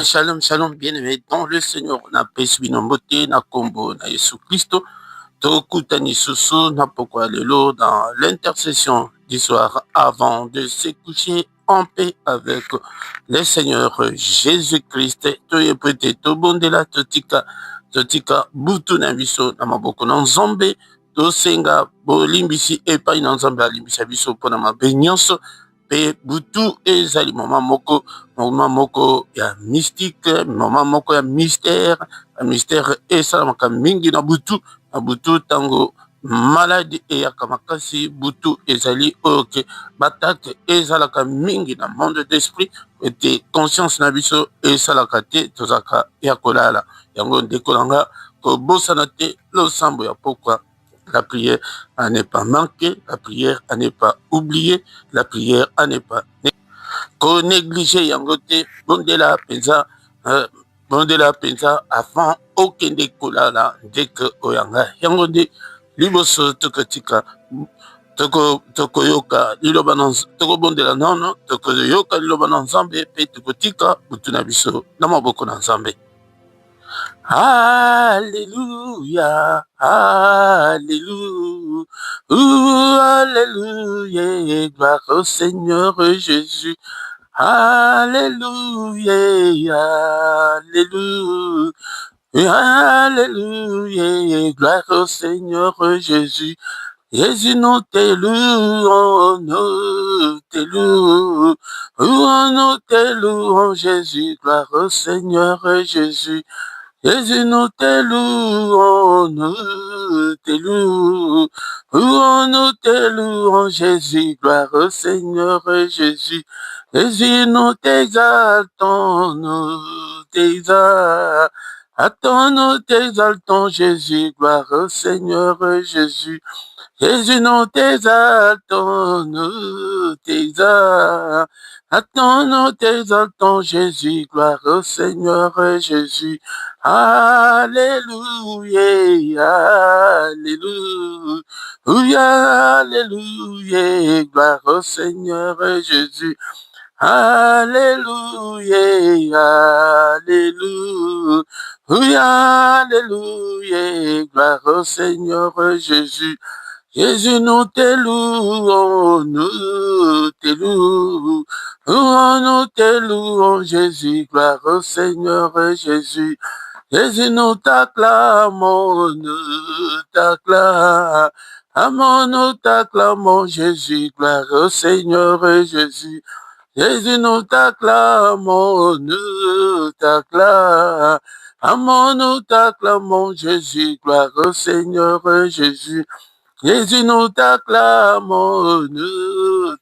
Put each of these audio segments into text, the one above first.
Shalom, shalom, bien-aimé dans le Seigneur. Na pesbi na mbote na kombo na Yesu Christo. Tokutani susu na pokwa lelo dans l'intercession du soir avant de se coucher en paix avec le Seigneur Jésus-Christ. Toye pete tobondela totika butu na biso na maboko na Nzambe. Tosenga bolimbisi epai na Nzambe alimbisa biso mpona mabe nyonso. Pe butu ezali moment moko ya mystique, moment moko ya mystère esalamaka mingi na butu tango maladi eyaka makasi, butu ezali oyo ke batake ezalaka mingi na monde d'esprit ete conscience na biso esalaka te, tozalaka ya kolala. Yango ndeko nanga kobosana te losambo ya pokwa. La prière à ne pas manquer, la prière à ne pas oublier, la prière à ne pas négliger yango te. Bondela penza avant okende kolala ndeke oyanga yango nde liboso tokotika tokoyoka liloba tokobondela nono tokoyoka liloba na Nzambe pe tokotika butu na biso na maboko na Nzambe. Alléluia, alléluia, alléluia, gloire au Seigneur Jésus. Alléluia, alléluia, alléluia, gloire au Seigneur Jésus. Jésus, nous te louons, nous te louons, Jésus, gloire au Seigneur Jésus. Jésus, nous te louons, nous te louons, Jésus, gloire au Seigneur Jésus. Jésus, nous t'exaltons, nous t'exaltons, Jésus, gloire au Seigneur Jésus. Jésus, nous t'exaltons, nous t'exaltons, Jésus, gloire au Seigneur Jésus. Alléluia, alléluia, alléluia, gloire au Seigneur Jésus. Alléluia, alléluia, alléluia, gloire au Seigneur Jésus. Jésus, nous te louons, nous te louons, Jésus, gloire au Seigneur Jésus. Jésus, nous t'acclamons, nous t'acclamons, Jésus, gloire au Seigneur Jésus. Jésus, nous t'acclamons, nous t'acclamons, Jésus, gloire au Seigneur Jésus. Jésus, nous t'acclamons, nous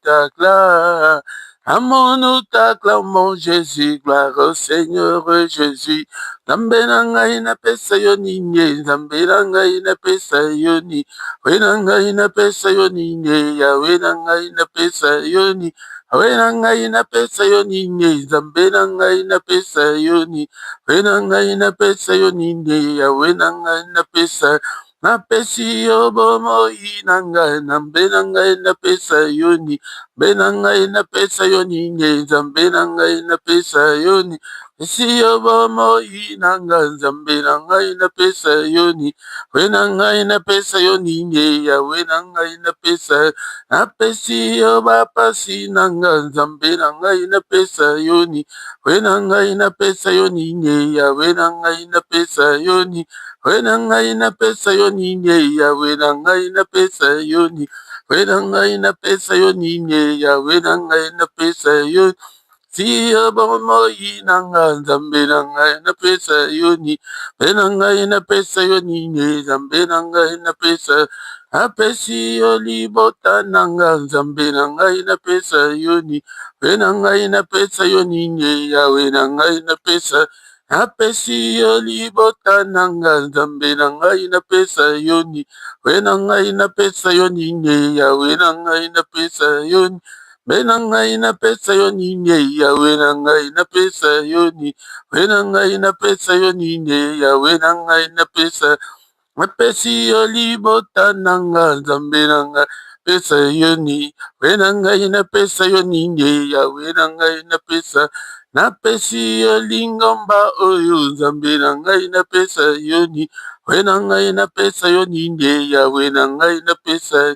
t'acclamons, Jésus, gloire au Seigneur Jésus. Nzambe na ngai napesa yo nini, Nzambe na ngai napesa yo nini, we na ngai napesa yo nini, Yawe na ngai napesa yo nini, we na ngai napesa yo nini, Nzambe na ngai napesa yo nini, we na ngai napesa yo nini, Yawe na ngai napesa napesi yo bomoi na ngai, Nzambe na ngai napesa yo nini, mbe na ngai napesa yo nini, Nzambe na ngai napesa yo nini, pesi yo bomoi na ngai, Nzambe na ngai napesa yo nini, we na ngai napesa yo nini, Yawe na ngai napesa, napesi yo bapasi na ngai, Nzambe na ngai napesa yo nini, we na ngai napesa yo nini, Yawe na ngai napesa yo nini, we na ngai napesa yo nini, Yawe na ngai napesa yo nini, we na ngai napesa yo nini, Yawe na ngai napesa yo si yo bomoi na ngai, Nzambe na ngai napesa yo nini, we na ngai napesa yo nini, Nzambe na ngai napesa, napesi yo libota na ngai, Nzambe na ngai napesa yo nini, we na ngai napesa yo nini, Yawe na ngai napesa, napesi yo libota na ngai, Nzambe na ngai napesa yo nini, we na ngai napesa yo nini, Yawe na ngai napesa yo nini, mbe na ngai napesa yo nini, Yawe na ngai napesa yo nini, we na ngai napesa yo nini, Yawe na ngai napesa, napesi yo libota na ngai, Nzambe na ngai pesa yoni, wenanga ina pesa yoni ya wenanga ina pesa, na pesi yo lingomba oyo nzambe na ngai na pesa yoni, wenanga ina pesa yoni ya wenanga ina pesa.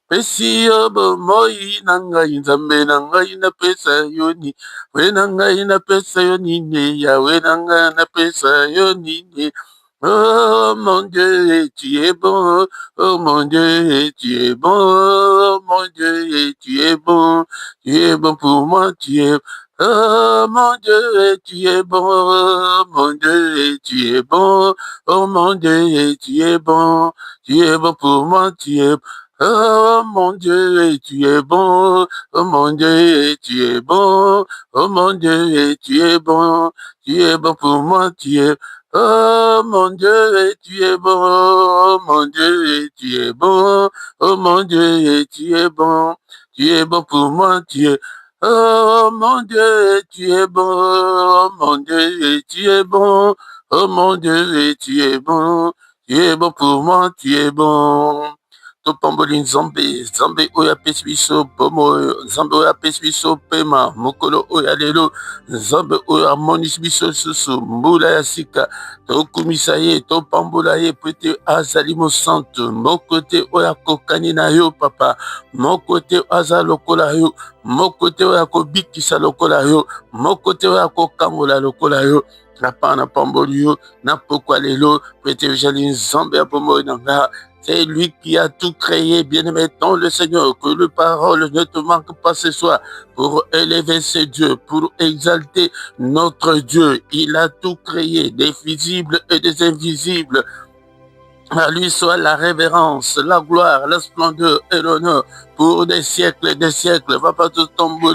Pesi yo bomoi na ngai nzambe na ngai na pesa yoni, wenanga ina pesa yoni ya wenanga na pesa yoni. Oh mon Dieu, tu es bon, oh mon Dieu, tu es bon, oh mon Dieu, tu es bon pour moi, tu es. Oh mon Dieu, tu es bon, oh mon Dieu, tu es bon, oh mon Dieu, tu es bon pour moi, tu es. Oh mon Dieu, tu es bon, oh mon Dieu, tu es bon, oh mon Dieu, tu es bon pour moi, tu es. Oh mon Dieu, tu es bon, oh mon Dieu, tu es bon, oh mon Dieu, tu es bon pour moi, tu es. Oh mon Dieu, tu es bon, oh mon Dieu, tu es bon, oh mon Dieu, tu es bon pour moi, tu es bon. Topamboli nzambe oyo apesi biso bomo, nzambe oyo apesi biso pema mokolo oyo lelo, nzambe oyo amonisi biso susu mbula ya sika, tokumisa ye topambola ye po ete azali mosantu, moko te oyo akokani na yo papa, moko te aza lokola yo, moko te oyo akobikisa lokola yo, moko te oyo akokangola lokola yo. Napa na pamboli yo na pokwa lelo po ete ozali nzambe ya bomoi na nga. C'est lui qui a tout créé, bien-aimé dans le Seigneur, que le parole ne te manque pas ce soir pour élever ce Dieu, pour exalter notre Dieu. Il a tout créé, des visibles et des invisibles. À lui soit la révérence, la gloire, la splendeur et l'honneur pour des siècles et des siècles. Va pas tout tomber,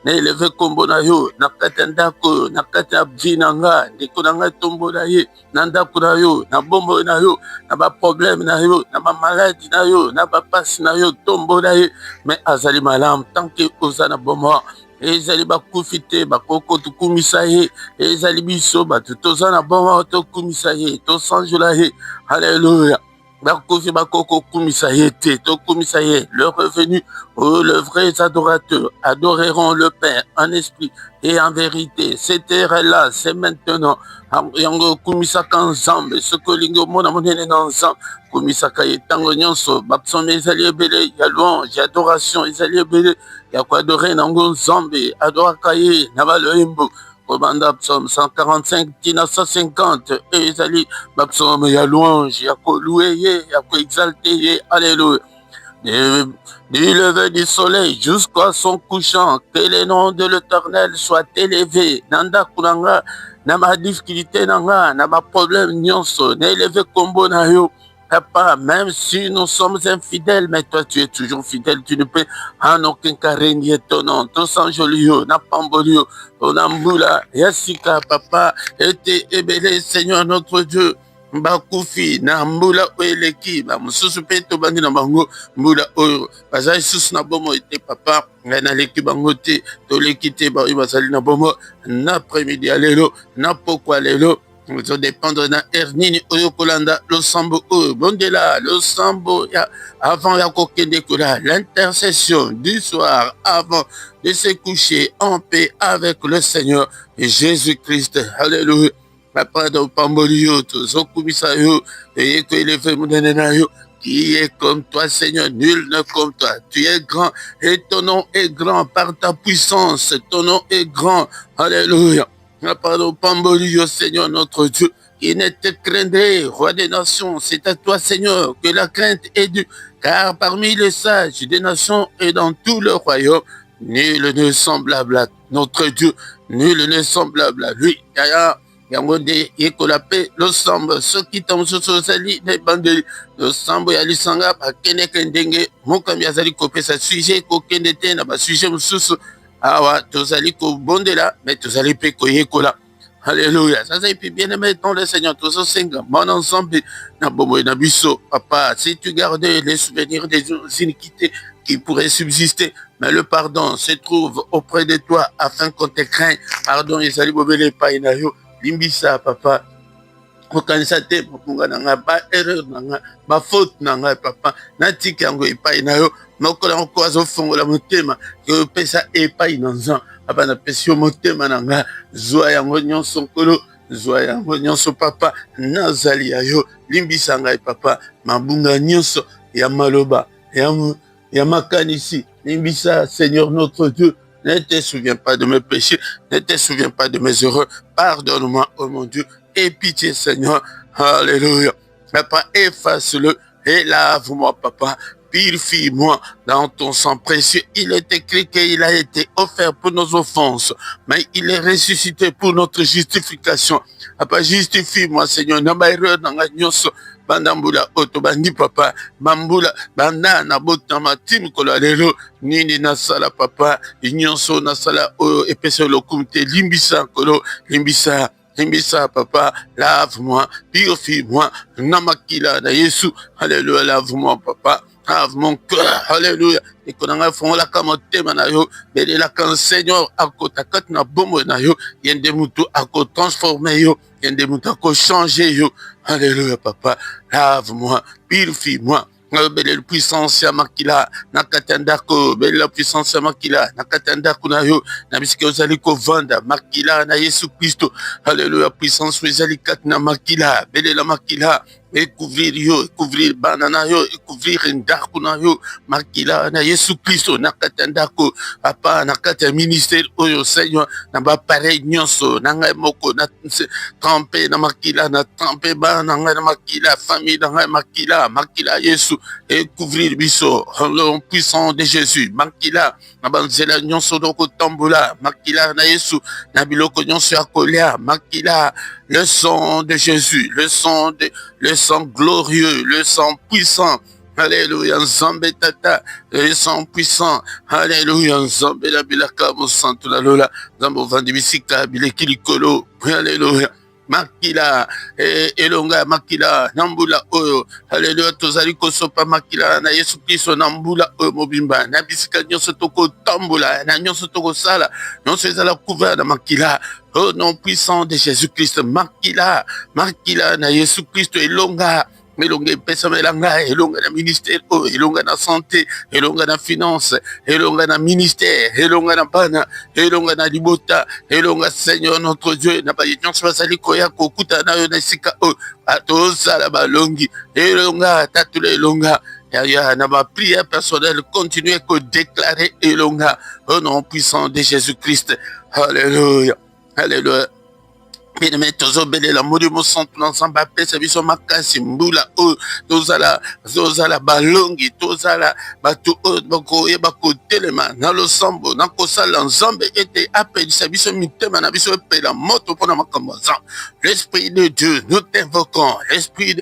n'élève kombo na yo, nakata ndako, nakata binanga, ndeko nanga tombo na ye, nandako na yo, na bombo na yo, na ba problème na yo, na ba maladie na yo, na ba passe na yo, tombo na ye, mais azali malam, tant que ozana bombo. Ezali bakufi te bakoko tokumisa ye, ezali biso bato toza na bomoi tokumisa ye, tosanjola ye. Alléluia. Bakufi bakoko kumisa ye te, tokumisa ye. Le revenu, oh, les vrais adorateurs adoreront le Père en esprit et en vérité. Cette heure-là, c'est maintenant. Yango kumisaka nzambe, sokolingo mona monene na nzambe, kumisaka ye tango nyonso, bapsome ezali ebele, ya louange, ya adoration ezali ebele, ya kuadore nango nzambe, adoraka ye na baloyembo. Kobanda psaume 145 tina 150 ezali bapsaume ya louange, ya kolouer ye, ya koexalter ye. Alléluia. Du lever du soleil jusqu'à son couchant, que le nom de l'Éternel soit élevé. Nanda kunanga, na ma difficulté nanga, na ma problème nyonso, na élevé kombo na yo. Papa, même si nous sommes infidèles, mais toi tu es toujours fidèle, tu ne peux en aucun cas régner ton nom. Ton sang jolio, na pambolio, onambula, yasika papa, était ébélé, Seigneur notre Dieu. Bakufi na mbula oeleki ba mususu pe to bandi na bango mbula oyo bazali susu na bomo ete papa na leki bango te to leki te ba bazali na bomo na après-midi alelo na pokwa lelo zo dépendre na ernini oyo kolanda lo sambo oyo bondela lo sambo ya avant ya kokende kola l'intercession du soir avant de se coucher en paix avec le Seigneur Jésus-Christ. Alléluia. Papa do pambolio to zokumisa yo eko élevé monene na yo qui est comme toi Seigneur, nul n'est comme toi. Tu es grand et ton nom est grand par ta puissance, ton nom est grand. Alléluia. Papa do pambolio Seigneur notre Dieu qui ne te craindrait, roi des nations, c'est à toi Seigneur que la crainte est due, car parmi les sages des nations et dans tout le royaume, nul n'est semblable à notre Dieu, nul n'est semblable à lui. Yango de yekola pe losambo soki tamosusu ozali na ebandeli losambo ya lisanga bakendeke ndenge mokambi azali kopesa sujet kokende te na basujet mosusu awa tozali kobondela me tozali mpe koyekola. Alléluia. Ça c'est bien aimé dans le Seigneur. Tous ensemble, mon ensemble, na bomo na biso. Papa, si tu gardes les souvenirs des iniquités qui pourraient subsister, mais le pardon se trouve auprès de toi afin qu'on te craigne. Pardon, Isali Bobele Painayo. Limbisa, papa, kokanisa te mopunga na ngai baerreur na ngai bafaute na ngai papa natika yango epai na yo mokola moko azofongola motema opesa epai na nzambe papa napesi yo motema na ngai zwa yango nyonso nkolo zwa yango nyonso papa nazali ya yo limbisa ngai papa mabunga nyonso ya maloba ya makanisi limbisa Seigneur notre Dieu. Ne te souviens pas de mes péchés, ne te souviens pas de mes erreurs. Pardonne-moi, oh mon Dieu, et pitié, Seigneur. Alléluia. Papa, efface-le et lave-moi, papa. Purifie-moi dans ton sang précieux. Il est écrit qu'il a été offert pour nos offenses, mais il est ressuscité pour notre justification. Papa, justifie-moi, Seigneur. Bandambula oto bandi papa bambula banda na bota matim kola lelo nini nasala papa nyonso nasala oyo epesa lokumte limbisa kolo limbisa papa lave-moi purifie-moi namakila na Yesu alléluia lave-moi papa lave mon cœur alléluia ekonanga fongola kama tema na yo belela kan Seigneur akotakati na bombo na yo yende mutu ako transformer yo yende mutu ako changer yo. Alléluia, papa. Lave-moi, purifie-moi. Belle puissance ya makila nakatandako belle puissance ya makila nakatandako na yo na bisika ozali kovanda makila na Yesu Kristo. Alléluia, puissance ezali kat na makila belle la makila et couvrir banana yo et couvrir ndako na yo makila na Yesu Kristo nakatandako papa nakata ministère oyo Seigneur na ba pareil nyonso na ngai moko na tremper na makila na tremper ba na ngai na makila famille na ngai makila Yesu et couvrir biso en puissant de Jésus makila na banzela nyonso doko tambola makila na Yesu na biloko nyonso ya kolia makila le sang de Jésus le sang glorieux le sang puissant. Alléluia, Nzambe tata, le sang puissant. Alléluia, Nzambe la bilaka mo santo la lola, Nzambe vandibisika bileki likolo. Alléluia. Makila elonga makila nambula oyo alléluia tozali kosopa makila na Yesu Kristo nambula oyo mobimba na bisika nyonso toko tambula na nyonso toko sala nyonso ezala couvert na makila au nom puissant de Jésus Christ makila na Yesu Kristo elonga elonga epesa melanga elonga na ministère elonga na santé elonga na finance elonga na ministère elonga na bana elonga na libota elonga Seigneur notre Dieu na ba nyonso basali koya kokuta na yo na sika atozala balongi elonga tatule elonga ya na ma prière personnelle continuer que déclarer elonga au nom puissant de Jésus Christ. Alléluia, alléluia. Bien-aimé, tozobele la modi mo santu l'ensemble apesa biso makasi mbula o tozala balongi tozala bato o bako e bako telema na losambo na kosala nzambe ete apelisa biso mitema na biso epela moto pona makambo nzambe. L'esprit de Dieu, nous t'invoquons, l'esprit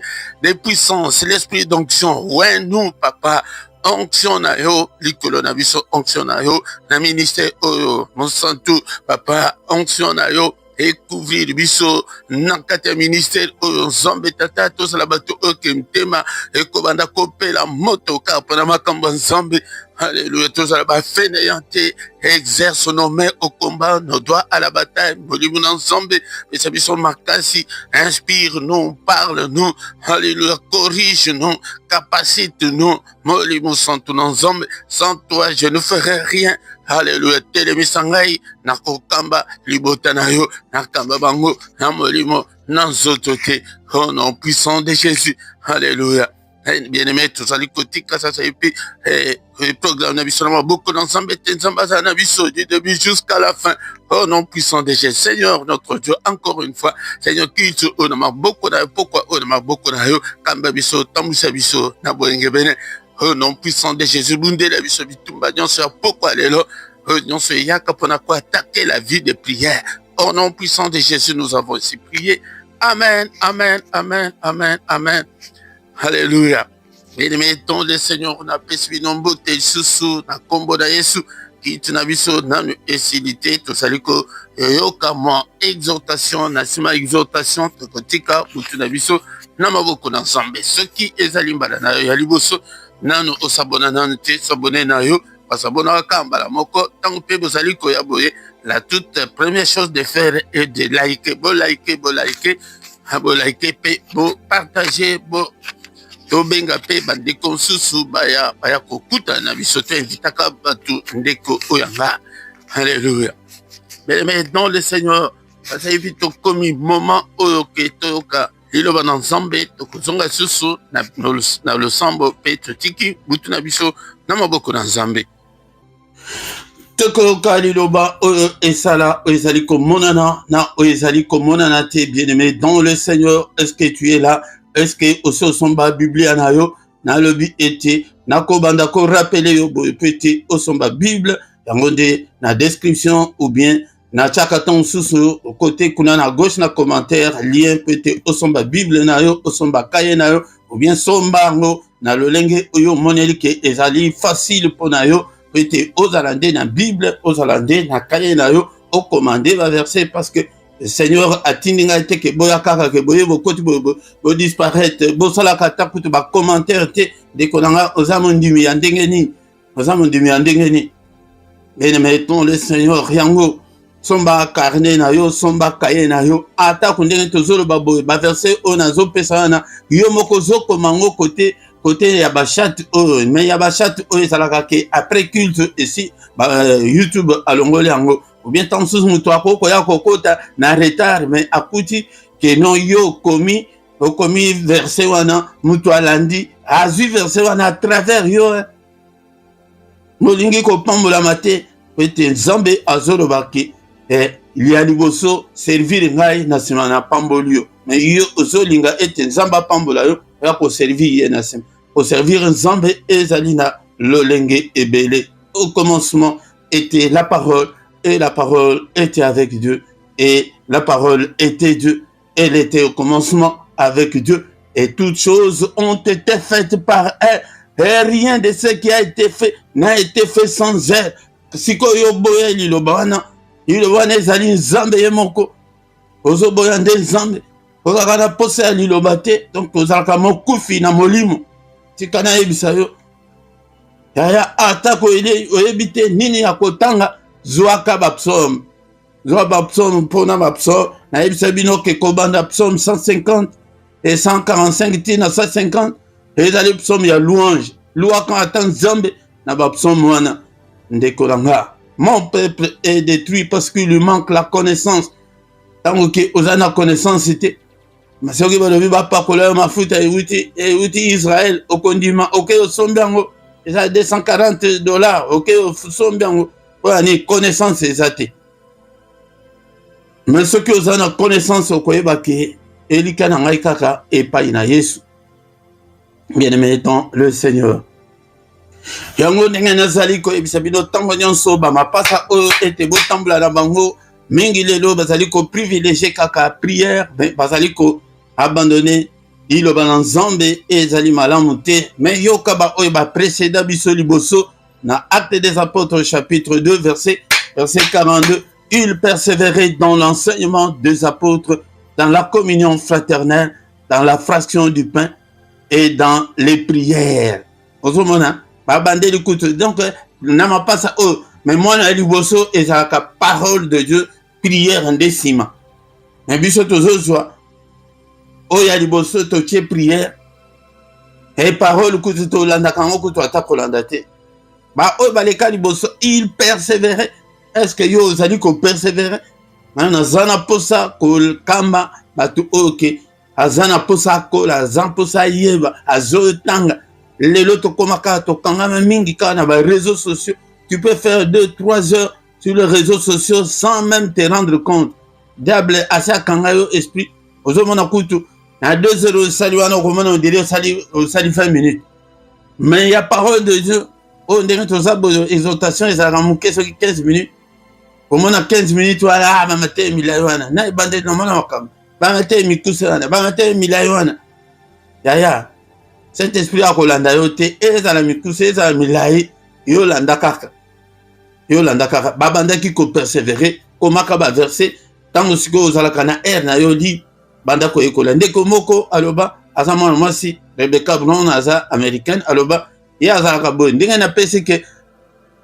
de puissance, l'esprit d'onction. Ouais, nous, papa, onction na yo likolo na biso onction na yo na ministère oyo mon santu papa onction na yo et couvrir biso nakata ministère oyo nzambe tata tozala bato oyo kemtema ekobanda kopela moto kapa na makambo nzambe. Alléluia, tozala bafainéante exerce nos mains au combat, nos doigts à la bataille. Molimo nzambe pesa biso makasi, inspire-nous, parle-nous. Alléluia, corrige-nous, capacite-nous. Molimo santo nzambe, sans toi je ne ferai rien. Alléluia, telemisa ngai nakokamba libota na yo nakamba bango na molimo na nzoto te au nom puissant de Jésus. Alléluia. Bien-aimé, tous allez côté ça et puis programme na biso na beaucoup d'ensemble nzamba na biso du début jusqu'à la fin. Oh non puissant de Jésus, Seigneur notre Dieu, encore une fois, Seigneur qui tu on a beaucoup na pourquoi on a beaucoup na yo kamba biso tambisa biso na boyenge bene. Oh non puissant de Jésus, bunde la biso bitumba nyonso pourquoi lelo nyonso yaka pona ko attaquer la vie de prière. Oh non puissant de Jésus, nous avons aussi prié. Amen, amen, amen, amen, amen. Alléluia. Bénémettons le Seigneur, on a pesé nombre de sous na combo da Yesu qui tu na biso na esilité to saliko yokama exhortation na sima exhortation to kotika tu na biso na maboko na nzambe ce qui ezali mbala na yo ya liboso nanu osabona nanu te sabone na yo pasabona kambala moko tango pe bozali koya boye la toute première chose de faire est de liker bo liker bo like pe bo partager bo tobenga pe bandeko susu baya kokuta na biso to invitaka batu ndeko oyanga. Alléluia. Mais dans le Seigneur, ça évite comme moment oyoke toka liloba na nzambe tokozonga susu na losambo pe totiki butu na biso na maboko na nzambe. Tokoka liloba oyo esala ezali komonana na ezali komonana te bien-aimé dans le Seigneur. Est-ce que tu es là? Est-ce que aussi osomba Biblia na yo na lobi ete na kobanda ko rappeler yo boye pete osomba Bible yango nde na description ou bien na chakaton susu côté kuna na gauche na commentaire lien pete osomba Bible na yo osomba kaye na yo ou bien somba ngo na lolenge oyo moneli ke ezali facile pona yo pete ozalande na Bible ozalande na kaye na yo o commander va verset parce que le Seigneur a tindinga te ke boya kaka ke boye bokoti bo disparaître bo sala kata kutu ba commentaire te de konanga ozamondimi ya ndenge ni ozamondimi ya ndenge ni. Mais mettons le Seigneur yango somba carnet na yo somba kaye na yo ata kundenge tozolo ba boye ba verset o nazo pesa na yo moko zoko mango côté ya ba chat mais ya ba chat ezalaka ke après culte ici YouTube alongoli yango ou bien tant sous muto akoko ya kokota na retard mais akuti que non yo commis verset wana muto alandi azui verset wana à travers yo molingi ko pambola mate pete nzambe azolo baki il y a liboso servir ngai na sima na pambolio mais yo ozolinga ete nzamba pambola yo ya ko servir ye na sima ko servir nzambe ezali na lolenge ebele. Au commencement était la parole et la parole était avec Dieu et la parole était Dieu. Elle était au commencement avec Dieu et toutes choses ont été faites par elle et rien de ce qui a été fait n'a été fait sans elle. Siko yo boye lilobana ezali nzambe ye moko ozo boya nde nzambe ozaka na posa ya liloba te donc ozalaka mokufi na molimo tika na yebisa yo yaya atako oyebi te nini ya kotanga zwaka bapsaume zwa bapsaume mpona bapsaume nayebisa bino ke kobanda psaume 150 et 145 tina 150 ezali psaume ya louange louaka ata nzambe na bapsaume wana ndeko nanga. Mon peuple est détruit parce qu'il lui manque la connaissance. Tant que oza na connaissance c'était mais soki balobi bapakola yo mafuta euti Israël okondima oke osombi yango eza $240 oke osombi yango oya ni connaissance eza te. Mais soki oza na connaissance okoyeba ke elika na ngai kaka epai na Yesu. Bien-aimé dans le Seigneur. Yango ndenge nazali koyebisa bino ntango nyonso bamapasa oyo ete botambola na bango mingi lelo bazali ko privilégier kaka prière bazali ko abandonner iloba na nzambe ezali malamu te mais yoka ba oyo ba précédent biso liboso na Actes des Apôtres chapitre 2 verset 42 il persévérait dans l'enseignement des apôtres dans la communion fraternelle dans la fraction du pain et dans les prières. Ozomona babandeli kutu donc nama pasa o mais moi na liboso ezalaka parole de Dieu prière ndesima mais biso tozozwa o ya liboso totie prière et parole kutu to landa kango kutu ata kolanda te ba o baleka liboso il persévérait. Est-ce que yo zali ko persévérer na zana posa ko kamba batu oke azana posa ko la zan posa yeba azotanga. Lelo tokomaka tokangama mingi ka na ba réseaux sociaux. Tu peux faire 2-3 heures sur les réseaux sociaux sans même te rendre compte. Diable asa kangayo esprit. Ozomona kutu na 2 heures sali wana komona on dirait sali 20 minutes. Mais il y a parole de Dieu. On dirait tout ça exhortation et ça ramuke sur 15 minutes. Komona 15 minutes wala ba mate milaywana. Na bande no mona wakam. Ba mate mikusana, ba mate milaywana. Ya Saint-Esprit a kolanda yo te ezala mikuse ezala milai yo landa kaka babanda ki ko persévérer komaka ba verset tango siko ozalaka na air na yo li banda ko ekola ndeko moko aloba azama mwasi Rebecca Brown aza américaine aloba ya azalaka bo ndenge na pesi ke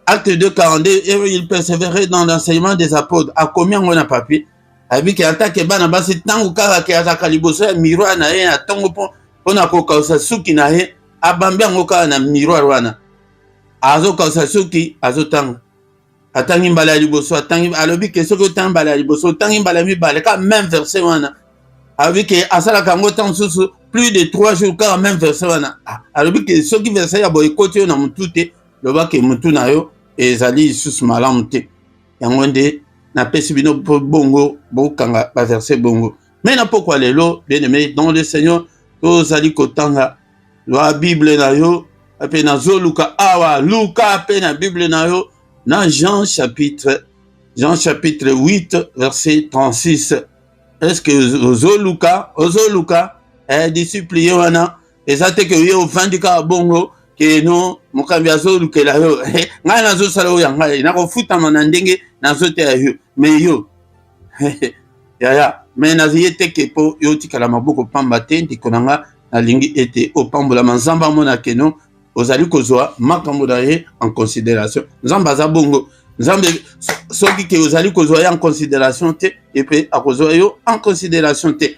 Acte 2:42 il persévérait dans l'enseignement des apôtres a combien on a papier Avec en tant que bana basi tangu kaka ke azaka liboso ya miroir na ye na tongo pona ko kausa suki na ye abambi yango kaka na miroir wana azo kausa suki azo tanga atangi mbala ya liboso atangi alobi ke soki otangi mbala ya liboso otangi mbala mibale ka même verset wana alobi ke asalaka yango ntango mosusu plus de 3 jours kaka même verset wana alobi ke soki verset ya boye ekoti yo na motu te loba ke motu na yo ezali lisusu malamu te yango nde napesi bino bongo bokanga ba verset bongo mais na pokwa lelo bien aimé dans le Seigneur tozali kotanga la Bible na yo ape na zoluka awa luka ape na Bible na yo na Jean chapitre 8 verset 36. Est-ce que ozoluka disciple ye wana eza te ke ye ofandika bongo ke no mokambi azolukela yo ngai nazosala oyo ya ngai nakofutama na ndenge nazoteya yo me yo yaya me naye te ke mpo yo otikala maboko pamba te ndeko na nga nalingi ete opambolama nzambe amona ke no ozali kozwa makambo na ye en considération nzambe aza bongo nzambe soki ke ozali kozwa ye en considération te epe akozwa yo en considération te.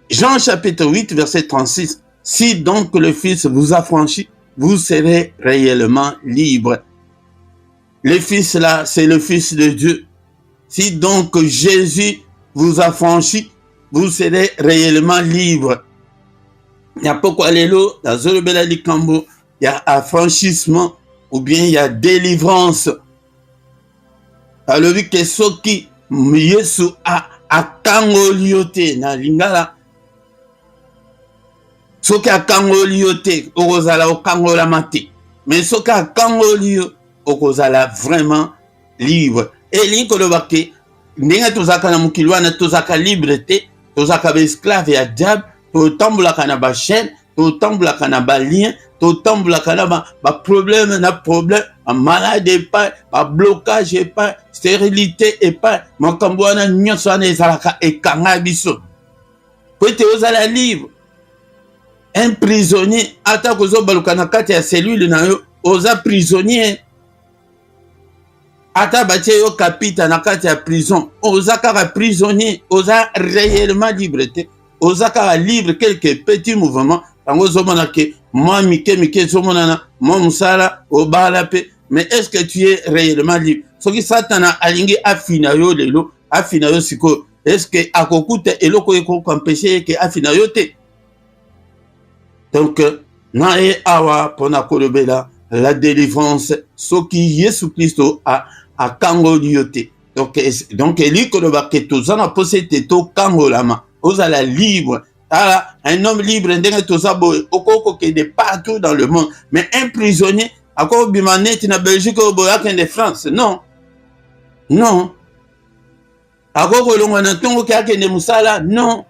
Jean chapitre 8 verset 36. Si donc le Fils vous affranchit, vous serez réellement libre. Le Fils là, c'est le Fils de Dieu. Si donc Jésus vous affranchit, vous serez réellement libre. Il y a pourquoi l'élo, dans Zolobela Likambo, il y a affranchissement ou bien il y a délivrance. Alors, que ce qui Yesu a kangoliote na lingala, soki akangoli yo te okozala okangolama te mais soki akangoli yo okozala vraiment libre elingi koloba ke ndenge tozalaka na mokili wana tozalaka libre te tozalaka baesclave ya diable totambolaka na bachaine totambolaka na balien totambolaka na baproblème na problème bamalade epai bablocage epai stérilité epai makambo wana nyonso wana ezalaka ekanga biso po ete ozala libre. Un prisonnier, ata kozo baluka na kati ya cellule na yo, oza prisonnier. Ata batie yo kapita na kati ya prison, oza kaka prisonnier, oza réellement libre te. Oza kaka libre quelques petits mouvements. Tango zomona ke moi mike zomona moi musala obala pe, mais est-ce que tu es réellement libre? Soki satana alingi afina yo lelo, afina yo siko, est-ce que akokuta eloko eko empêcher ke afina yo te? Donc, nae awa pona kolobela la délivrance soki Yesu Christo a kangoli yote. Donc eli koloba ke tozana posete to kangolama ozala libre. Ah, un homme libre ndenge tozabo okoko ke de partout dans le monde, mais un prisonnier ako bimaneti na Belgique au boyake de France. Non. Non. Ako kolongwa na tongo ke akende musala. Non.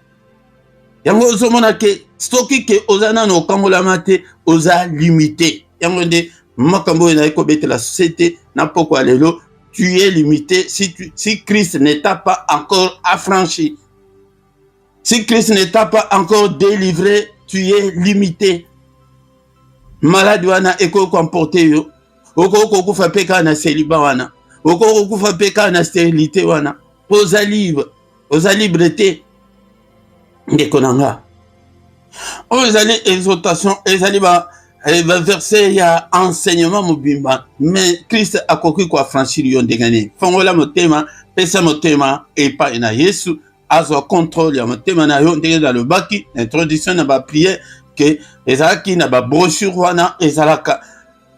Yango ozomona ke stoki ke ozana no kangolama te oza limité. Yango nde makambo na ekobete la société na pokwa lelo tu es limité si Christ ne t'a pas encore affranchi. Si Christ ne t'a pas encore délivré, tu es limité. Malade wana eko comporter yo. Oko kufa peka na célibat wana. Oko kufa peka na stérilité wana. Oza libre te. Ndekonanga. Ozali exhortation, ezali ba verset ya enseignement mobimba, mais Christ akoki ko affranchir yo ndengane. Fongola motema, pesa motema epa na Yesu azwa contrôle ya motema na yo ndenge dans le baki, introduction na ba prière que ezalaki na ba brochure wana ezalaka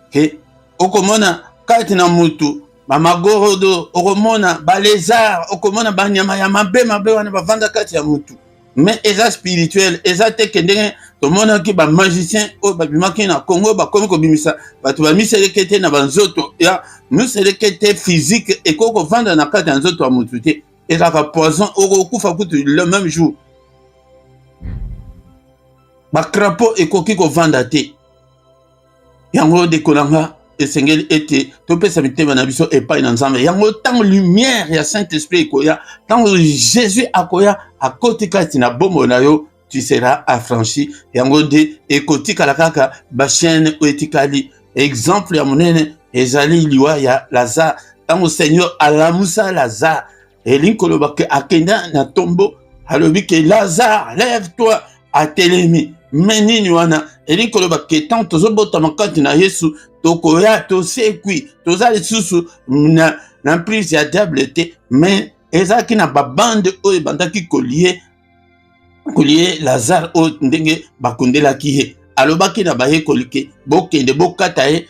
ke okomona kati na mutu ba magorodo okomona ba lézard okomona ba nyama ya mabe wana bavanda kati ya mutu. Mais eza spirituel, eza te kendenge to mona ki ba magicien o ba bimaki na Congo ba komi ko bimisa batu ba miselekete na banzoto ya miselekete physique et ko vanda na kati nzoto amutu te eza ka poison o kufa kutu le même jour. Ba crapaud e ko ki ko vanda te. Yango de kolanga esengeli ete topesa mitema na biso epai na Nzambe. Yango tango lumière ya Saint-Esprit koya, tango Jésus akoya akoti kati na bombo na yo, tu seras affranchi. Yango de ekotika la kaka ba chaîne etikali. Exemple ya monene ezali liwa ya Lazare. Tango Seigneur alamusa Lazare, elingi koloba ke akenda na tombo alobi ke Lazare lève-toi atelemi me nini wana elingi koloba ke tant tozobotama kati na Yesu tokoya tosekwi toza lisusu na prise ya diable te me ezalaki na babande oyo ebandaki kolie Lazare oyo ndenge bakundelaki ye alobaki na bayekoli ke bokende bokata ye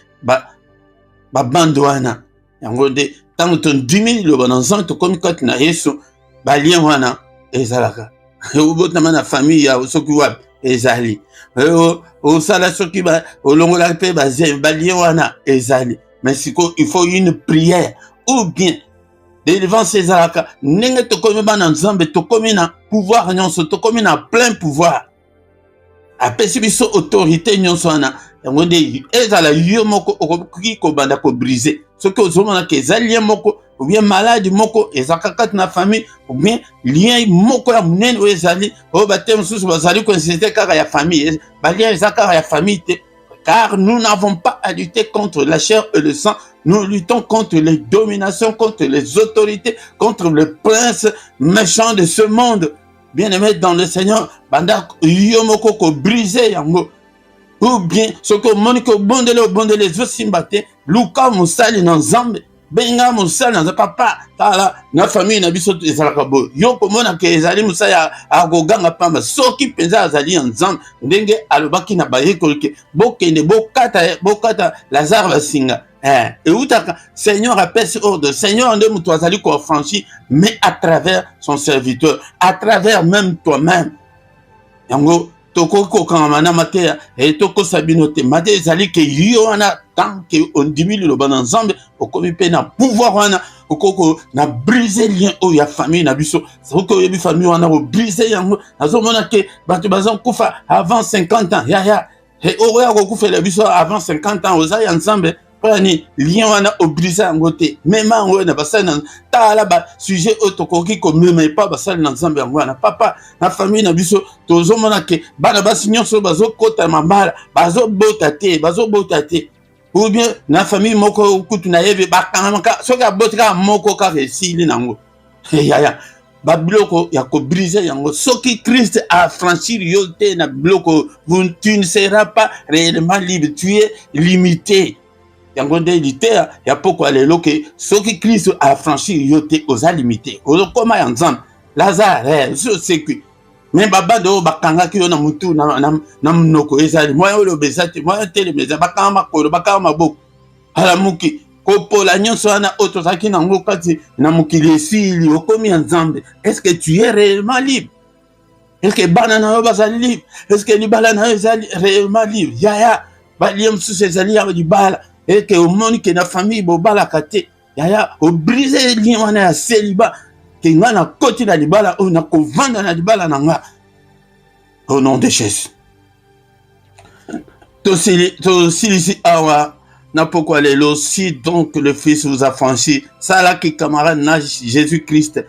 babande wana yango nde ntango tondimi liloba na nzambe tokomi kati na Yesu balien wana ezalaka obotama na famille ya soki wapi ezali osala soki olongola mpe balien wana ezali mais siko il faut une prière ou bien délivrance ezalaka ndenge tokomi bana nzambe tokomi na pouvoir nyonso tokomi na plein pouvoir apesi biso autorité nyonso wana yango nde ezala yo moko okoki kobanda kobrise soki ozomona ke eza lien moko ou bien maladie moko ezalaka kati na famille ou bien lien moko ya monene oyo ezali oyo bate mosusu bazali koinsiste kaka ya famille balien eza kaka ya famille te car nous n'avons pas à lutter contre la chair et le sang. Nous luttons contre les dominations, contre les autorités, contre les princes méchants de ce monde. Bien-aimé dans le Seigneur, banda yomoko ko briser yango. Ou bien ce que moniko bondele zo simbate, luka musali na nzambe. Benga musali na papa tala na famille na biso ezalaka bo. Yo komona ke ezali musaya agoganga pamba soki penza azali nzambe ndenge alobaki na bayekolike bokende bokata Lazare basinga. Et où Seigneur appelle ce ordre. Seigneur, ne nous azali ko franchi, mais à travers son serviteur, à travers même toi-même. Yango toko ko kamana matea et toko sabinote mate ezali ke yo wana tant que on diminue le bon ensemble au komi pe na pouvoir wana okoko na briser lien o ya famille na biso soko yebi famille wana o briser yango azomona ke batu bazon kufa avant 50 ans ya et oya ko kufa la biso avant 50 ans oza ya ensemble pani lien wana obrise yango te même ngo na basali na tala ba sujet otokoki ko meme pa basali na nzambe yango na papa na famille na biso tozomona ke bana basi nyonso bazokota mabala bazobota te ou bien na famille moko kutu na yebe bakanga soki abotika moko ka resili nango ya babiloko ya ko briser yango soki Christ a franchi yo te na biloko tu ne seras pas réellement libre, tu es limité. Yango nde lité ya poko lelo ke soki Christ a franchi yo te oza limité ozokoma ya nzambe Lazare so sekwi mais babado bakanga ki yo na mutu na mnoko ezali moya olo bezati moya tele meza bakanga makolo bakanga maboko ala muki kopola nyonso wana otozaki nango kati na mukili esili okomi ya nzambe. Est-ce que tu es réellement libre? Est-ce que bana na yo bazali libre? Est-ce que libala na yo ezali réellement libre? Ya baliem sous ezali ya libala et que au monde que na famille bobala kate ya o briser lien wana ya célibat que ngana koti na libala o na kovanda na libala nanga au nom de Jésus. To silisi awa na pourquoi lelo si donc le fils vous a franchi ça là qui camarade na Jésus-Christ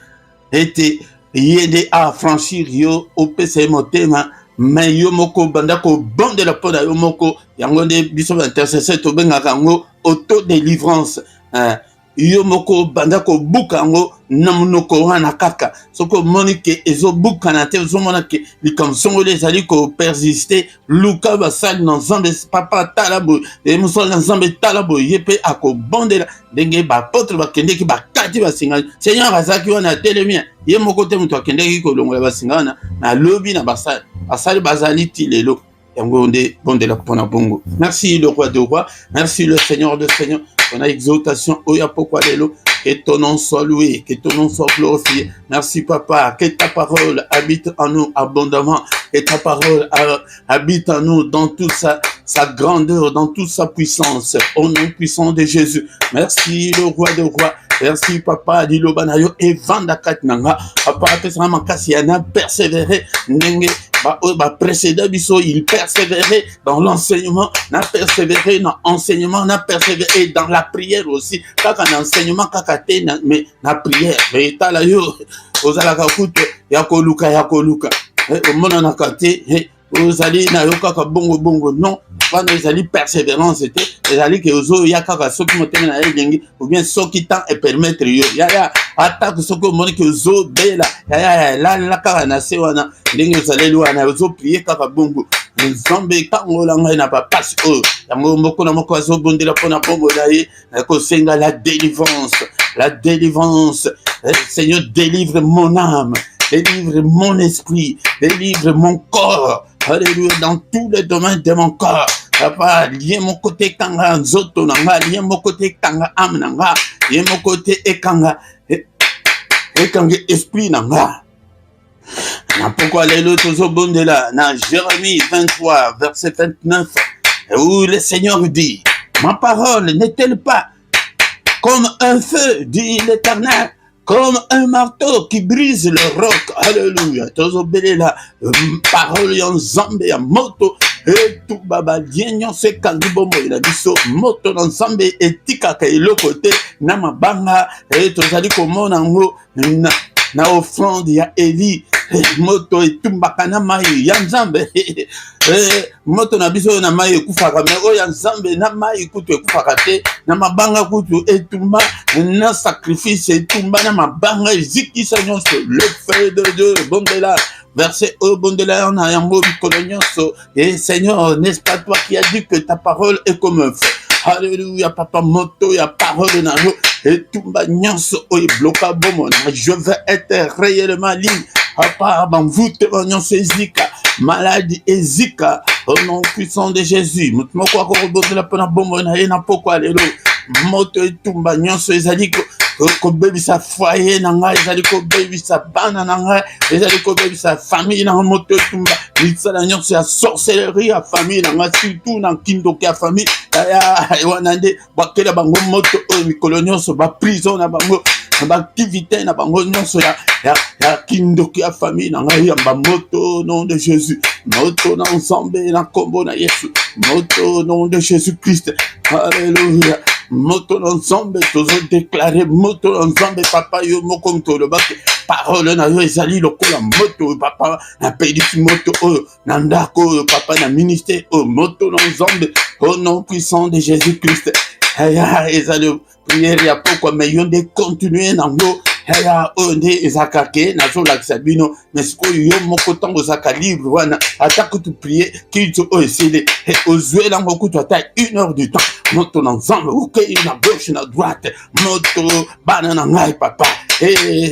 était yende à franchir yo au PC motema mais yo moko banda ko bande la poda yo moko yango de biso intercesseur to benga kango auto délivrance yo moko banda ko buka ngo na munoko wana kaka soko monike ezo buka na te zo monake likam songo les ali ko persister luka basal na nzambe papa talabo e musol na nzambe talabo yepe ako bondela ndenge ba potre bakende ki bakati basinga Seigneur azaki wana telemia ye moko te muto akende ki ko longola basinga na lobi na basali bazali ti lelo yango nde bondela kupona bongo. Merci le roi de roi, merci le Seigneur de Seigneur. On a exaltation, oya pourquoi lelo, que ton nom soit loué, que ton nom soit glorifié. Merci papa, que ta parole habite en nous abondamment, que ta parole habite en nous dans toute sa grandeur, dans toute sa puissance, au nom puissant de Jésus. Merci le roi de roi, merci papa, dilo banayo et vanda katnanga, papa pesra makasi yana persévérer, nenge précédent biso il persévérait dans l'enseignement, n'a persévéré dans l'enseignement, n'a persévéré dans la prière aussi. Kaka na enseignement kaka te mais na prière. Mais tala yo ozala ka kuto ya koluka au mona na kate ozali na yo kaka bongo bongo non wana ezali persévérance te ezali ke ozoya kaka soki motema na ye elingi ou bien soki temps et permettre yo yaya atako soki omoni ke ozobela yaya elalala kaka na se wana ndenge ozaleli wana ozoprie kaka bongo nzambe kangola ngai na bapasi oyo yango moko na moko azobondela mpona bongo na ye nakosenga la délivrance. Seigneur, délivre mon âme, délivre mon esprit, délivre mon corps. Alléluia, dans tous les domaines de mon corps. Papa, lié mon côté kanga nzoto nanga, lié mon côté kanga âme nanga, lié mon côté ekanga esprit nanga. Pourquoi les autres obondela dans Jérémie 23 verset 29 où le Seigneur dit: ma parole n'est-elle pas comme un feu, dit l'Éternel, comme un marteau qui brise le roc. Alléluia. Tozobele la parole en zambe ya moto et tout baba dienyo se kandibomo ila biso moto na zambe etika ka côté na mabanga et tozali komona ngo na offrande ya Eli moto etumbaka na mai ya nzambe moto na biso na mai ekufaka me oyo ya nzambe na mai kutu ekufaka te na mabanga kutu etumba na sacrifice etumba na mabanga ezikisa nyonso le feu de Dieu bondela verset au bondela on a yango mikolo nyonso et Seigneur n'est-ce pas toi qui as dit que ta parole est comme un feu. Alléluia papa moto ya parole na yo etumba nyonso oyo bloka bomo je veux être réellement libre. Papa, banvoute nyonso ezika maladie ezika au nom puissant de Jésus. Moko akobondela mpona bombo na ye na pokwa lelo moto etumba nyonso ezali kobebisa foyer na ngai ezali kobebisa bana na ngai ezali kobebisa famille na moto etumba misala nyonso ya sorcellerie ya famille na ngai surtout na kindoki ya famille wana nde bakela bango moto oyo mikolo nyonso baprison na bango activité na bango nyonso ya kindoki ya famille na ngai yamba moto nom de Jésus moto na nzambe na kombo na Yesu moto nom de Jésus Christ. Alléluia. Moto nzambe tozo déclarer moto nzambe papa yo moko mtolo bake parole na yo ezali lokola moto papa na pediki moto oyo na ndako papa na ministère o moto nzambe au nom puissant de Jésus Christ. Ezali prière ya pourquoi mais yo de continuer nango onde ezakake nazolakisa bino mais sikoyo yo moko ntango ozaka libre wana ata kutu prier kitu oyo esili ozwela ngo kutu ata 1 heure du temps moto na nzambe okei na gauche na droite moto bana na ngai papa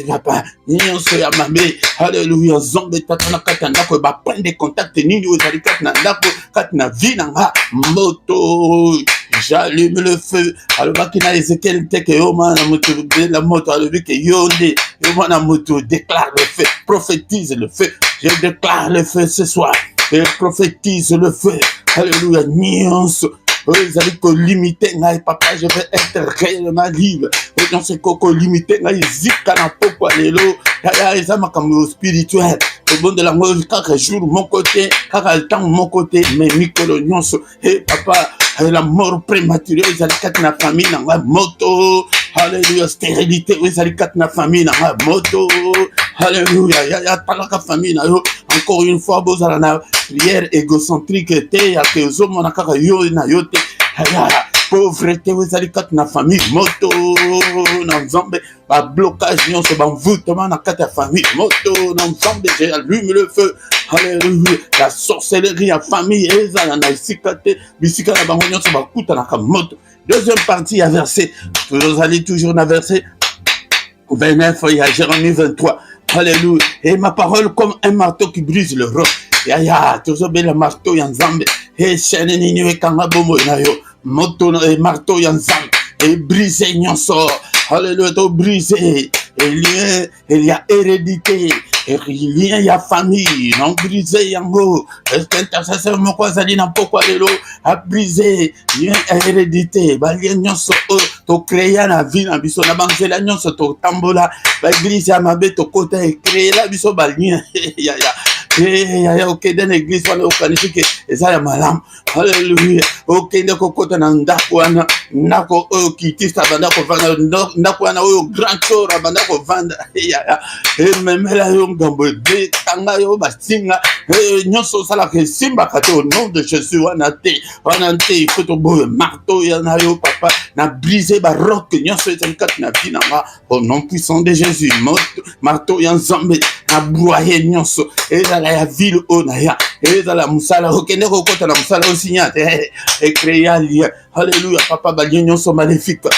papa nyonso ya mabe haleluya nzambe tata na kati ya ndako baprendre contact nini ozali kati na ndako kati na vie na nga moto j'allume le feu. Alors, Bakina Ezekiel teke yo mana moto la moto alobi ke yonde yo mana moto déclare le feu, prophétise le feu. Je déclare le feu ce soir et prophétise le feu. Alléluia. Nyonso ezali ko limiter ngai papa je vais être réellement libre. Non c'est ko limiter ngai zika na poko lelo ya eza makambo spirituel. Au bon de la mort chaque jour mon côté, chaque temps mon côté mais mikolo nyonso et papa la mort prématurée ezali kati na famille na moto. Alléluia. Stérilité ezali kati na famille na moto. Alléluia. Ya talaka famille na yo encore une fois bozala na prière égocentrique te ya ke ozomona kaka yo na yo te pauvreté ezali kati na famille moto na nzambe ba blocage nyonso ba mvutema na kati ya famille moto na nzambe j'allume le feu. Alléluia. La sorcellerie ya famille ezala na esika te bisika na bango nyonso bakutanaka moto. Deuxième partie ya verset tozali toujours na verset 29 ya Jérémie 23. Alléluia. Et ma parole comme un marteau qui brise le roc. Tozobe le marteau ya nzambe et chaîne nini ekanga bomo na yo moto et marteau ya nzambe et briser nyonso. Alléluia. To briser il y a hérédité et lien ya famille non briser yango est-ce que intercesseur moko azali na pokwa lelo a briser lien hérédité ba lien nyonso to créer na vie na biso na banzela nyonso to tambola ba église ya mabe to kota e créer la biso ba lien ya ok dans l'église on organise que ça ya malam. Alléluia. okende kokota na ndako wana ndako oyo kitisa banda kovanda ndako wana oyo grand tour banda kovanda ememela yo ngambo ebetanga yo basinga nyonso osalaka esimbaka te au nom de Jésus wana te il faut toboye marteau yana yo papa na brise baroke nyonso ezali kati na vi nanga au nom puissant de Jésus marteau ya nzambe na broye nyonso ezala ya ville oyo na ya ezala mosala okende kokota na mosala osinya te ecréa lia alléluia papa balie nyonso maléfique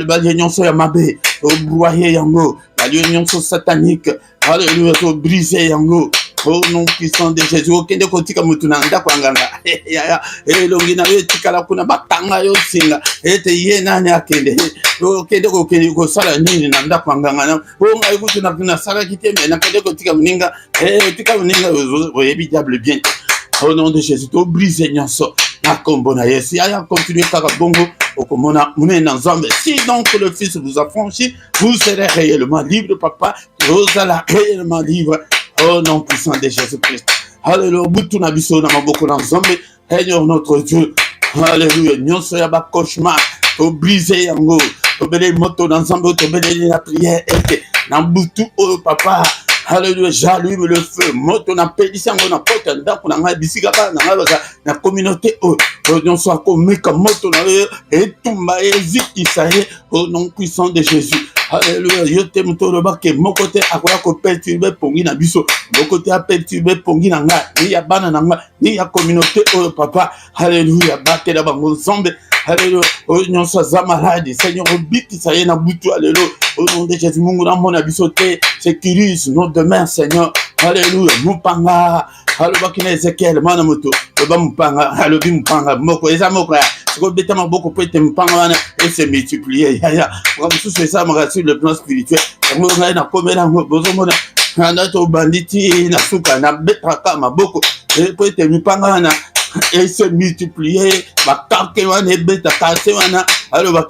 balie nyonso ya mabe obroye yango balie nyonso satanique alléluia to brise yango au nom puissant de Jésus okende kotika mutu na ndako nganga elongi na yo etikala kuna batanga yo singa ete ye nani akende okende kokende kosala nini na ndako nganga na ngai kutu na sala kiteme na kende kotika muninga tika muninga oyebi diable bien au nom de Jésus to brise nyonso na kombo na Yesu ya continuer kaka bongo okomona munena nzambe. Si donc le Fils vous a franchi, vous serez réellement libre papa, vous allez réellement libre au nom puissant de Jésus-Christ. Alléluia. Butu na biso na maboko na nzambe, Seigneur notre Dieu. Alléluia. Nyonso ya ba cauchemar, to briser yango, to bele moto na nzambe, to bele la prière ete na butu o papa. Alléluia, j'allume le feu. Moto na pédissant na porte ndako na ngai bisika ba na ngai na communauté o non soit comme moto na et tumba eziki saye au nom puissant de Jésus. Alléluia, yo te mutoro ba ke mon côté akoya ko perturber pongi na biso. Mon côté a perturber pongi na ngai, ni ya bana na ngai, ni ya communauté o papa. Alléluia, batela bango nzambe. Alléluia, o nyonso za malade, Seigneur obiti saye na butu alléluia. Au nom de Jésus, Mungu na mona biso te, sécurise nos demain, Seigneur. Alléluia, mupanga. Alléluia, kina Ezekiel, mana moto. Oba mupanga, alléluia mupanga, moko eza moko ya. Siko beta maboko po ete mupanga wana et se multiplier. Ya. Kwa msusu c'est ça sur le plan spirituel. Ngo ngai na komela bozo mona. Na to banditi na suka na beta kama boko. Po ete mupanga wana et se multiplier. Ba kake wana beta kase wana. Alléluia,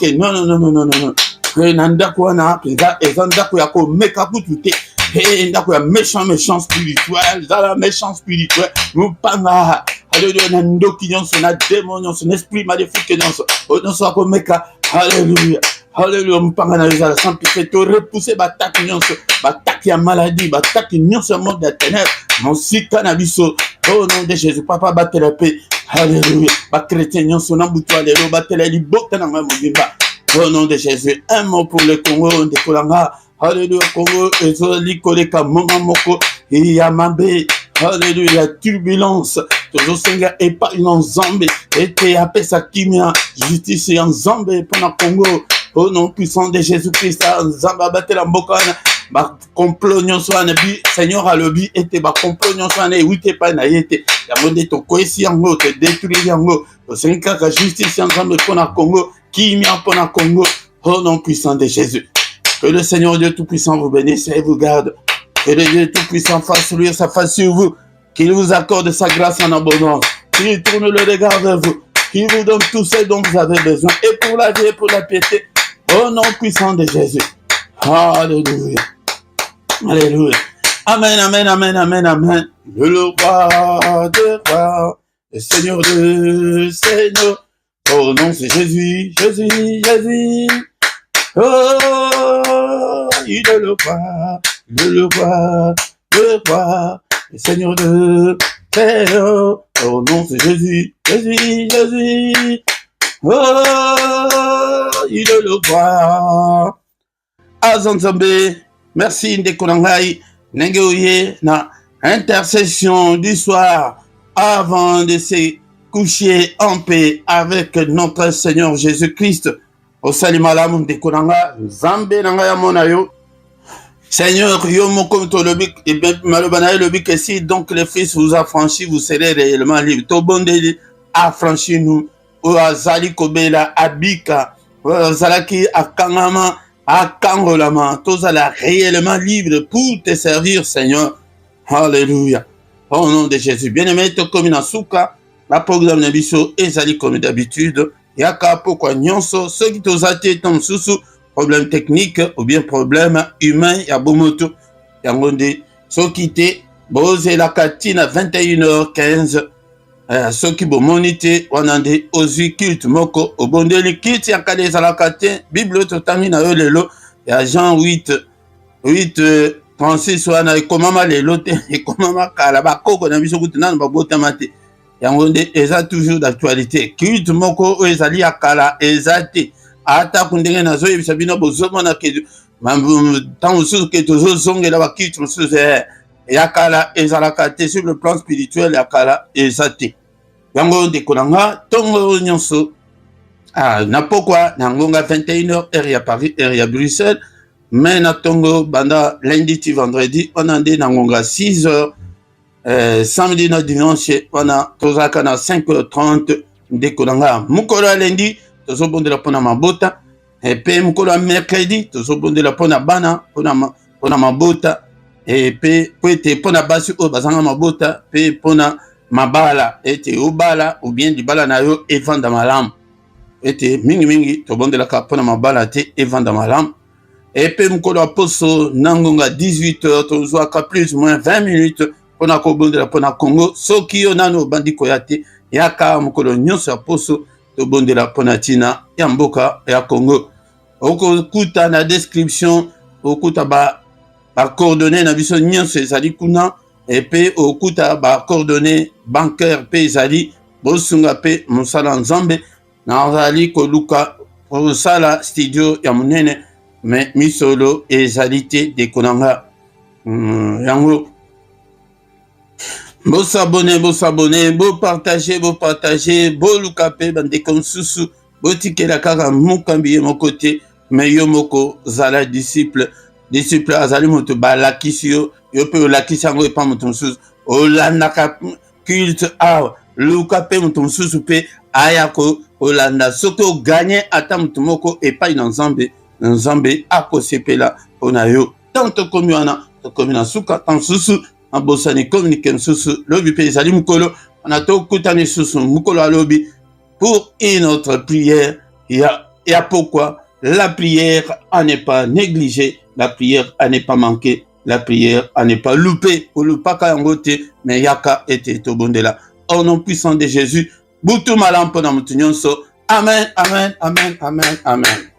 non. Ndako wana eza ndako ya komeka kutu te ndako ya méchant spirituel zala méchant spirituel mupanga alléluia na ndoki nyonso na démon nyonso na esprit maléfique nyonso nyonso akomeka alléluia mupanga na ezala sans pitié to repousser bataki nyonso bataki ya maladie bataki nyonso ya monde ya ténèbres mosika na biso au nom de Jésus papa batela pe alléluia ba chrétien nyonso na butu alléluia batela libota na ngai mobimba. Au nom de Jésus, un mot pour le Congo, de Kolanga. Alléluia, Congo, Ezoli, Koleka, Moko, Yamabe. Alléluia, turbulence. Toujours Seigneur, et pas une Zambé. Et te appelle sa kimia, justice en Zambé, pendant Congo. Au nom puissant de Jésus-Christ, Zamba, batte la mbokana. Ba complot nyonso wana bi Seigneur alobi ete ba complot nyonso wana ewite pa na yete yango nde tokwesi yango te détruire yango tosengi kaka justice ya nzambe mpona Congo kimia mpona Congo au nom puissant de Jésus. Que le Seigneur Dieu Tout-Puissant vous bénisse et vous garde. Que le Dieu Tout-Puissant fasse luire sa face sur vous, qu'il vous accorde sa grâce en abondance, qu'il tourne le regard vers vous, qu'il vous donne tout ce dont vous avez besoin et pour la vie et pour la piété au nom puissant de Jésus. Alléluia. Alléluia. Amen, amen, amen, amen, amen. Le roi de rois, le Seigneur de Seigneur. Oh non, c'est Jésus, Jésus, Jésus. Oh, il est le roi, le Seigneur de Seigneur. Oh non, c'est Jésus, Jésus, Jésus. Oh, il est le roi. Azanzambe. Merci Ndekonangai, Nengeoye, na intercession du soir avant de se coucher en paix avec notre Seigneur Jésus-Christ. Au salut malam Ndekonanga, Zambé Nangaya Monayo. Seigneur, yo moko to lobik et bien malobana lobik que si donc le Fils vous a franchi, vous serez réellement libre. To bonde a franchi nous. O azali kobela abika, o azalaki akangama. Akangolama, tous à la réellement libre pour te servir, Seigneur. Alléluia. Au nom de Jésus. Bien-aimé, te comme na souka, la programme de biso, ezali comme d'habitude. Yaka pourquoi nyonso, ceux qui t'osent tom sous problème technique ou bien problème humain, ya bomoto. Yangonde, ceux qui te, bose la catine à 21h15. soki bomoni te wana nde ozwi culte moko obondeli culte ya kala ezalaka te. Bible totangi na yo lelo ya Jean 8:36 wana ekomama lelo te, ekomama kala bakoko na biso kutu nanu babotama te. Yango nde eza toujours d'actualité. Culte moko oyo ezali ya kala eza te. Ata kundenge nazoyebisa bino bozomona ke ntango mosusu ke tozozongela baculte mosusu ya kala ezalaka te. Sur le plan spirituel ya kala eza te. Yango ndeko na nga ntongo nyonso na pokwa na ngonga 21h heure ya Paris, heure ya Bruxelles, mais na ntongo banda lundi ti vendredi wana nde na ngonga 6h, samedi na dimanche wana tozalaka na 5h30. ndeko na nga mokolo ya lundi tozobondela mpona mabota, pe mokolo ya mercredi tozobondela mpona bana mpona mabota, pe po ete mpona basi oyo bazanga mabota, pe mpona mabala ete obala ou bien libala na yo evanda malamu, ete mingi tobondelaka mpona mabala te evanda malamu. Epe mokolo ya poso na ngonga 18h tozwaka plus ou moins 20 minutes mpona kobondela mpona Congo. Soki yo nano obandi koya te, yaka mokolo nyonso ya poso tobondela mpona ntina ya mboka ya Congo. Okokuta na description okuta bacoordonné na biso nyonso ezali kuna, epe okuta bacoordonné bancaire pe ezali, bosunga pe mosala nzambe. Nazali koluka kosala studio ya monene mais misolo ezali te ndeko na nga. Yango bosabone, bopartage, boluka pe bandeko mosusu, botikela kaka mokambi ye moko te, mais yo moko zala disciple azali moto balakisi yo pe olakisi yango epa moto mosusu, olandaka culte awa, luka pe moto mosusu pe aya kolanda. Soki oganye ata moto moko epai na Nzambe akosepela mpona yo. Tant tokomi wana tokomi na suka, tant susu abosani communique mosusu lobi pe ezali mokolo wana tokutani susu mokolo alobi pour une autre prière. Ya pourquoi la prière à ne pas négliger, la prière à ne pas manquer, la prière à ne pas louper. Olupaka yango te, mais yaka ete tobondela. Au nom puissant de Jésus, butu malam mpona mutu nyonso. Amen, amen, amen, amen, amen.